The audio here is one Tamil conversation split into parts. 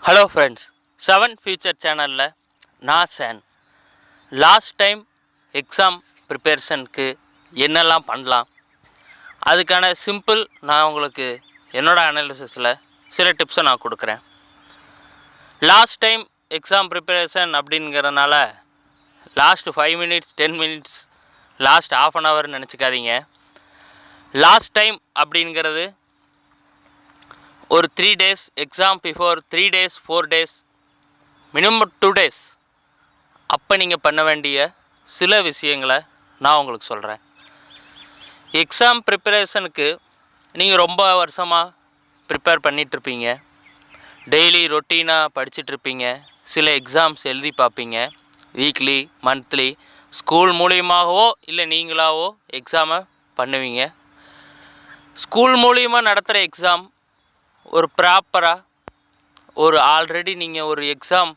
ஹலோ ஃப்ரெண்ட்ஸ், 7 ஃபியூச்சர் சேனலில் நான் சேன். லாஸ்ட் டைம் எக்ஸாம் ப்ரிப்பரேஷனுக்கு என்னெல்லாம் பண்ணலாம், அதுக்கான சிம்பிள் நான் உங்களுக்கு என்னோடய அனாலிசிஸில் சில டிப்ஸை நான் கொடுக்குறேன். லாஸ்ட் டைம் எக்ஸாம் ப்ரிப்பரேஷன் அப்படிங்கிறதுனால last 5 minutes 10 minutes last ½ an ஹவர்னு நினச்சிக்காதீங்க. லாஸ்ட் டைம் அப்படிங்கிறது ஒரு 3 days exam before 3 days 4 days minimum 2 days அப்போ நீங்கள் பண்ண வேண்டிய சில விஷயங்களை நான் உங்களுக்கு சொல்கிறேன். எக்ஸாம் ப்ரிப்பரேஷனுக்கு நீங்கள் ரொம்ப வருஷமாக ப்ரிப்பேர் பண்ணிகிட்ருப்பீங்க, டெய்லி ரொட்டீனாக படிச்சுட்ருப்பீங்க, சில எக்ஸாம்ஸ் எழுதி பார்ப்பீங்க, வீக்லி மந்த்லி ஸ்கூல் மூலியமாகவோ இல்லை நீங்களாவோ எக்ஸாமை பண்ணுவீங்க. ஸ்கூல் மூலியமாக நடத்துகிற எக்ஸாம் ஒரு ப்ராப்பராக ஒரு ஆல்ரெடி நீங்கள் ஒரு எக்ஸாம்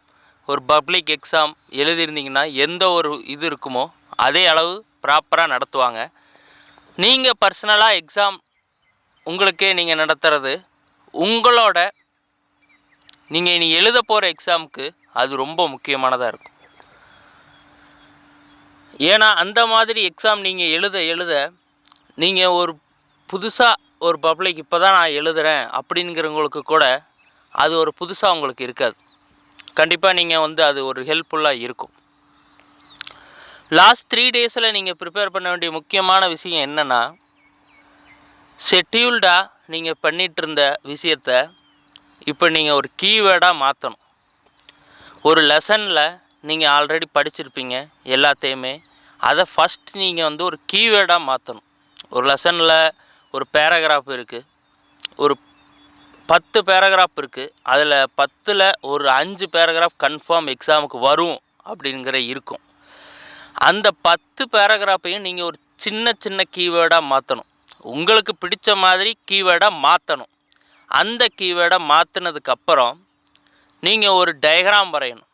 ஒரு பப்ளிக் எக்ஸாம் எழுதியிருந்தீங்கன்னா எந்த ஒரு இது இருக்குமோ அதே அளவு ப்ராப்பராக நடத்துவாங்க. நீங்கள் பர்சனலாக எக்ஸாம் உங்களுக்கே நீங்கள் நடத்துகிறது உங்களோட நீங்கள் இனி எழுத போகிற எக்ஸாமுக்கு அது ரொம்ப முக்கியமானதாக இருக்கும். ஏன்னா அந்த மாதிரி எக்ஸாம் நீங்கள் எழுத நீங்கள் ஒரு புதுசாக ஒரு பப்ளிக் இப்போ தான் நான் எழுதுகிறேன் அப்படிங்கிறவங்களுக்கு கூட அது ஒரு புதுசாக உங்களுக்கு இருக்காது. கண்டிப்பாக நீங்கள் அது ஒரு ஹெல்ப்ஃபுல்லாக இருக்கும். லாஸ்ட் 3 daysல நீங்கள் ப்ரிப்பேர் பண்ண வேண்டிய முக்கியமான விஷயம் என்னென்னா, ஷெட்யூல்டாக நீங்கள் பண்ணிகிட்டு இருந்த விஷயத்தை இப்போ நீங்கள் ஒரு கீவேர்டாக மாற்றணும். ஒரு லெசனில் நீங்கள் ஆல்ரெடி படிச்சிருப்பீங்க எல்லாத்தையுமே, அதை ஃபஸ்ட் நீங்கள் ஒரு கீவேர்டாக மாற்றணும். ஒரு லெசனில் ஒரு பேராகிராஃப் இருக்குது, ஒரு 10 பேராகிராஃப் இருக்குது, அதில் 10ல் ஒரு 5 பேராகிராஃப் கன்ஃபார்ம் எக்ஸாமுக்கு வரும் அப்படிங்கிற இருக்கும். அந்த 10 பேராகிராஃபையும் நீங்கள் ஒரு சின்ன கீவேர்டாக மாற்றணும். உங்களுக்கு பிடிச்ச மாதிரி கீவேர்டாக மாற்றணும். அந்த கீவேர்டை மாற்றினதுக்கப்புறம் நீங்கள் ஒரு டயக்ராம் வரையணும்.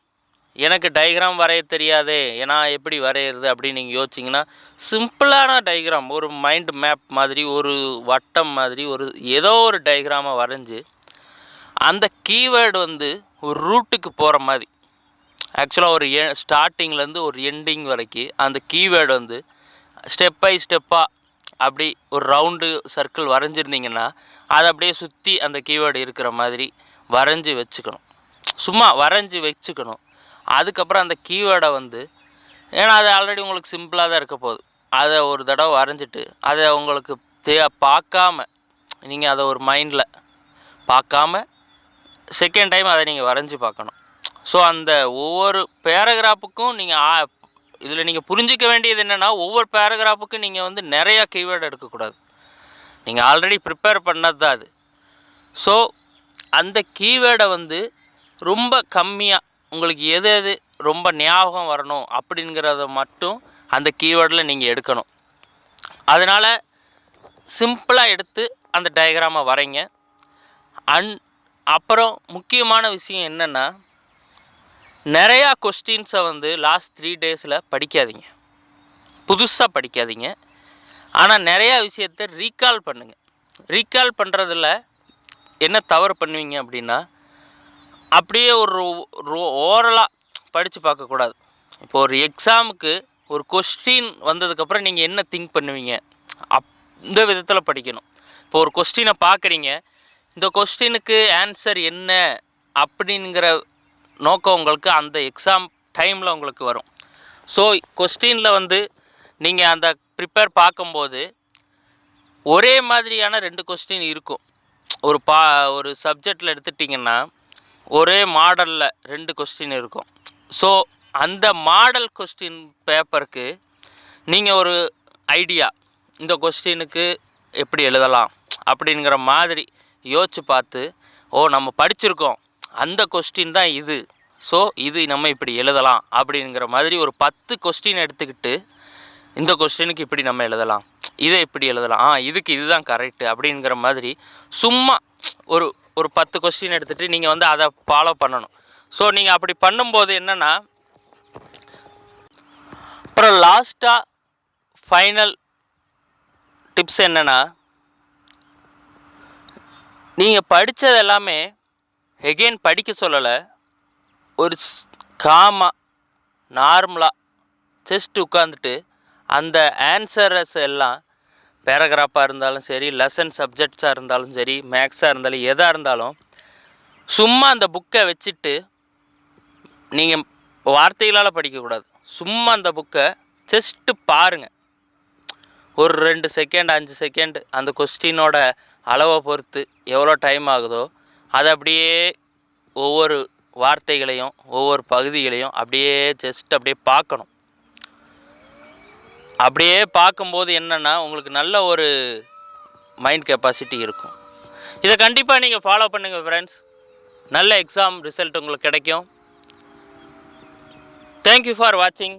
எனக்கு டயக்ராம் வரைய தெரியாதே, ஏன்னா எப்படி வரைகிறது அப்படின்னு நீங்கள் யோசிச்சிங்கன்னா, சிம்பிளான டயக்ராம், ஒரு மைண்ட் மேப் மாதிரி, ஒரு வட்டம் மாதிரி, ஏதோ ஒரு டயக்ராமை வரைஞ்சி அந்த கீவேர்டு ஒரு ரூட்டுக்கு போகிற மாதிரி, ஆக்சுவலாக ஒரு ஸ்டார்டிங்லேருந்து ஒரு எண்டிங் வரைக்கும் அந்த கீவேர்டு ஸ்டெப் பை ஸ்டெப்பாக அப்படி ஒரு ரவுண்டு சர்க்கிள் வரைஞ்சிருந்தீங்கன்னா அதை அப்படியே சுற்றி அந்த கீவேர்டு இருக்கிற மாதிரி வரைஞ்சி வச்சுக்கணும். சும்மா வரைஞ்சி வச்சுக்கணும். அதுக்கப்புறம் அந்த கீவேர்டை ஏன்னா அது ஆல்ரெடி உங்களுக்கு சிம்பிளாக தான் இருக்க போகுது, அதை ஒரு தடவை வரைஞ்சிட்டு அதை உங்களுக்கு பார்க்காம நீங்கள் அதை ஒரு மைண்டில் பார்க்காம செகண்ட் டைம் அதை நீங்கள் வரைஞ்சி பார்க்கணும். ஸோ அந்த ஒவ்வொரு பேராகிராஃபுக்கும் நீங்கள் இதில் நீங்கள் புரிஞ்சிக்க வேண்டியது என்னென்னா, ஒவ்வொரு பேராகிராஃபுக்கும் நீங்கள் நிறையா கீவேர்டு எடுக்கக்கூடாது. நீங்கள் ஆல்ரெடி ப்ரிப்பேர் பண்ணது தான் அது. ஸோ அந்த கீவேர்டை ரொம்ப கம்மியாக உங்களுக்கு எது ரொம்ப ஞாபகம் வரணும் அப்படிங்கிறத மட்டும் அந்த கீவேர்டில் நீங்கள் எடுக்கணும். அதனால் சிம்பிளாக எடுத்து அந்த டயக்ராமை வரைங்க. அப்புறம் முக்கியமான விஷயம் என்னென்னா, நிறையா கொஸ்டின்ஸை லாஸ்ட் 3 daysல படிக்காதீங்க, புதுசாக படிக்காதீங்க. ஆனால் நிறையா விஷயத்தை ரீகால் பண்ணுங்கள். ரீகால் பண்ணுறதில் என்ன தவறு பண்ணுவீங்க அப்படின்னா, அப்படியே ஒரு ஓரலாக படித்து பார்க்கக்கூடாது. இப்போ ஒரு எக்ஸாமுக்கு ஒரு கொஸ்டின் வந்ததுக்கப்புறம் நீங்கள் என்ன திங்க் பண்ணுவீங்க, இந்த விதத்தில் படிக்கணும். இப்போ ஒரு கொஸ்டினை பார்க்குறீங்க, இந்த கொஸ்டினுக்கு ஆன்சர் என்ன அப்படிங்கிற நோக்கம் உங்களுக்கு அந்த எக்ஸாம் டைமில் உங்களுக்கு வரும். ஸோ கொஸ்டினில் நீங்கள் அந்த ப்ரிப்பேர் பார்க்கும்போது ஒரே மாதிரியான 2 கொஸ்டின் இருக்கும். ஒரு சப்ஜெக்டில் எடுத்துட்டிங்கன்னா ஒரே மாடலில் 2 கொஸ்டின் இருக்கும். ஸோ அந்த மாடல் கொஸ்டின் பேப்பருக்கு நீங்கள் ஒரு ஐடியா, இந்த கொஸ்டினுக்கு எப்படி எழுதலாம் அப்படிங்கிற மாதிரி யோசித்து பார்த்து, நம்ம படிச்சிருக்கோம், அந்த கொஸ்டின் தான் இது, ஸோ இது நம்ம இப்படி எழுதலாம் அப்படிங்கிற மாதிரி ஒரு 10 கொஸ்டின் எடுத்துக்கிட்டு, இந்த கொஸ்டினுக்கு இப்படி நம்ம எழுதலாம், இதை இப்படி எழுதலாம், இதுக்கு இதுதான் கரெக்டு அப்படிங்கிற மாதிரி சும்மா ஒரு 10 கொஸ்டின் எடுத்துகிட்டு நீங்கள் அதை ஃபாலோ பண்ணணும். ஸோ நீங்கள் அப்படி பண்ணும்போது என்னென்னா, அப்புறம் லாஸ்ட்டாக ஃபைனல் டிப்ஸ் என்னென்னா, நீங்கள் படித்தது எல்லாமே எகெயின் படிக்க சொல்லலை, ஒரு காமாக நார்மலாக ஜஸ்ட் உட்காந்துட்டு அந்த ஆன்சரஸ் எல்லாம் பேராகிராஃபாக இருந்தாலும் சரி, லெசன் சப்ஜெக்ட்ஸாக இருந்தாலும் சரி, மேக்ஸாக இருந்தாலும் எதாக இருந்தாலும் சும்மா அந்த புக்கை வச்சுட்டு, நீங்கள் வார்த்தைகளால் படிக்கக்கூடாது, சும்மா அந்த புக்கை ஜஸ்ட்டு பாருங்கள். ஒரு 2 செகண்ட் 5 செகண்ட் அந்த கொஸ்டினோட அளவை பொறுத்து எவ்வளோ டைம் ஆகுதோ அதை அப்படியே ஒவ்வொரு வார்த்தைகளையும் ஒவ்வொரு பகுதிகளையும் அப்படியே ஜஸ்ட் அப்படியே பார்க்கணும். அப்படியே பார்க்கும்போது என்னென்னா உங்களுக்கு நல்ல ஒரு மைண்ட் கெப்பாசிட்டி இருக்கும். இதை கண்டிப்பாக நீங்கள் ஃபாலோ பண்ணுங்கள் ஃப்ரெண்ட்ஸ். நல்ல எக்ஸாம் ரிசல்ட் உங்களுக்கு கிடைக்கும். தேங்க்யூ ஃபார் வாட்சிங்.